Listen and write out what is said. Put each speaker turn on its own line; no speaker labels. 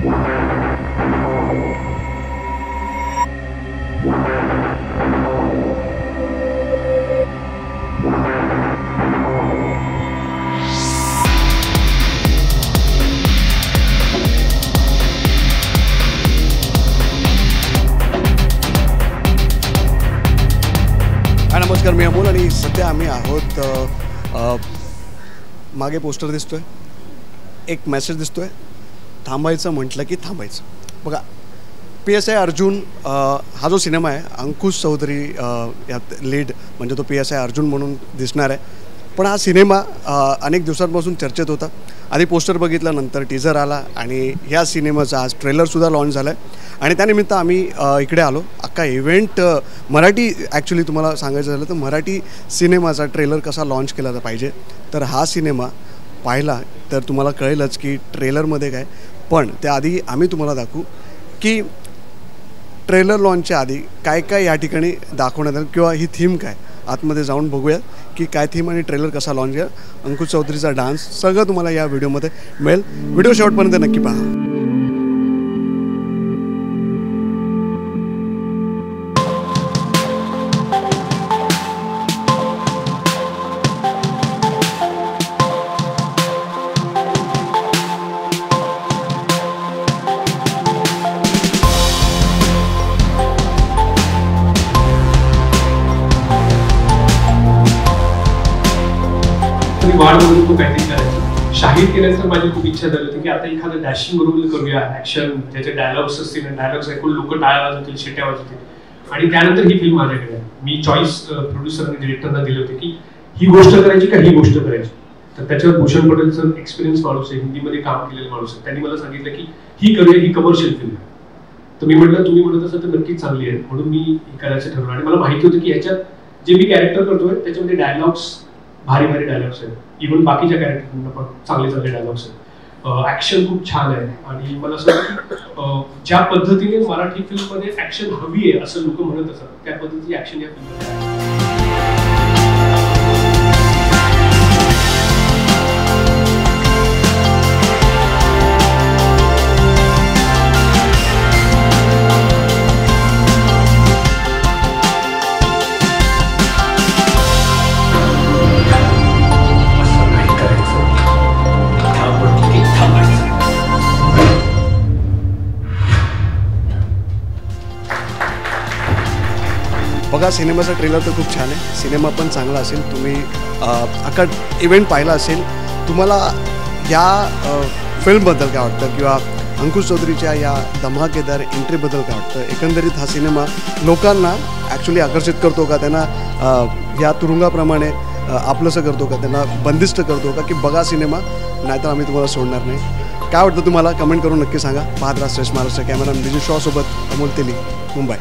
नमस्कार, मी अमोल आणि सध्या आम्ही आहोत मागे पोस्टर दिसतोय, एक मेसेज दिसतोय, थांबायचं म्हटलं की थांबायचं. बघा, PSI अर्जुन हा जो सिनेमा आहे, अंकुश चौधरी यात लीड म्हणजे तो PSI अर्जुन म्हणून दिसणार आहे. पण हा सिनेमा अनेक दिवसांपासून चर्चेत होता. आधी पोस्टर बघितल्यानंतर टीझर आला आणि ह्या सिनेमाचा आज ट्रेलरसुद्धा लॉन्च झाला आहे आणि त्यानिमित्त आम्ही इकडे आलो. अख्खा इव्हेंट मराठी, ॲक्च्युली तुम्हाला सांगायचं झालं तर मराठी सिनेमाचा ट्रेलर कसा लॉन्च केला पाहिजे, तर हा सिनेमा पाहिला तर तुम्हाला कळेलच की ट्रेलरमध्ये काय. पण त्याआधी आम्ही तुम्हाला दाखवू की ट्रेलर लॉन्चच्या आधी काय काय या ठिकाणी दाखवण्यात आलं किंवा ही थीम काय. आतमध्ये जाऊन बघूया की काय थीम आणि ट्रेलर कसा लॉन्च आहे. अंकुश चौधरीचा डान्स सगळं तुम्हाला या व्हिडिओमध्ये मिळेल. व्हिडिओ शेवटपर्यंत नक्की पहा.
वाढ म्हणून खूप काहीतरी करायचं. शाहीर केल्यानंतर माझी खूप इच्छा झाली होती की आता एखादं डॅशिंग रोल करूया, ॲक्शन, ज्याचे डायलॉग्स असतील, डायलॉग्स ऐकून लोक टाळ्या वाजवतील, शिट्या वाजवतील. आणि त्यानंतर ही फिल्म माझ्याकडे मी चॉईस प्रोड्युसर आणि डिरेक्टरना दिली होती की ही गोष्ट करायची का ही गोष्ट करायची. तर त्याच्यावर भूषण पटेलचं एक्सपिरियन्स माणूस आहे, हिंदीमध्ये काम केलेलं माणूस आहे. त्यांनी मला सांगितलं की ही करूया, ही कमर्शियल फिल्म आहे. तर मी म्हटलं तुम्ही म्हणत असाल तर नक्कीच चांगली आहे, म्हणून मी हे करायचं ठरवलं. आणि मला माहिती होतं की ह्याच्यात जे मी कॅरेक्टर करतोय त्याच्यामध्ये डायलॉग्स, भारी भारी डायलॉग्स आहेत. इव्हन बाकीच्या कॅरेक्टरना पण चांगले चांगले डायलॉग्स आहेत. ॲक्शन खूप छान आहे. आणि मला असं वाटतं की ज्या पद्धतीने मराठी फिल्ममध्ये ॲक्शन हवी आहे असं लोक म्हणत असतात, त्या पद्धतीची ॲक्शन या फिल्ममध्ये आहे.
बघा, सिनेमाचा ट्रेलर तर खूप छान आहे. सिनेमा पण चांगला असेल. तुम्ही अख्खा इव्हेंट पाहिला असेल. तुम्हाला या फिल्मबद्दल काय वाटतं किंवा अंकुश चौधरीच्या या धमाकेदार एंट्रीबद्दल काय वाटतं? एकंदरीत हा सिनेमा लोकांना ॲक्च्युली आकर्षित करतो का, त्यांना या तुरुंगाप्रमाणे आपलंसं करतो का, त्यांना बंदिस्त करतो का, की बघा सिनेमा नाहीतर आम्ही तुम्हाला सोडणार नाही. काय वाटतं तुम्हाला? कमेंट करून नक्की सांगा. पाहत राहा श्रेष्ठ महाराष्ट्र. कॅमेरामॅन विजय शॉ सोबत अमोल तेली, मुंबई.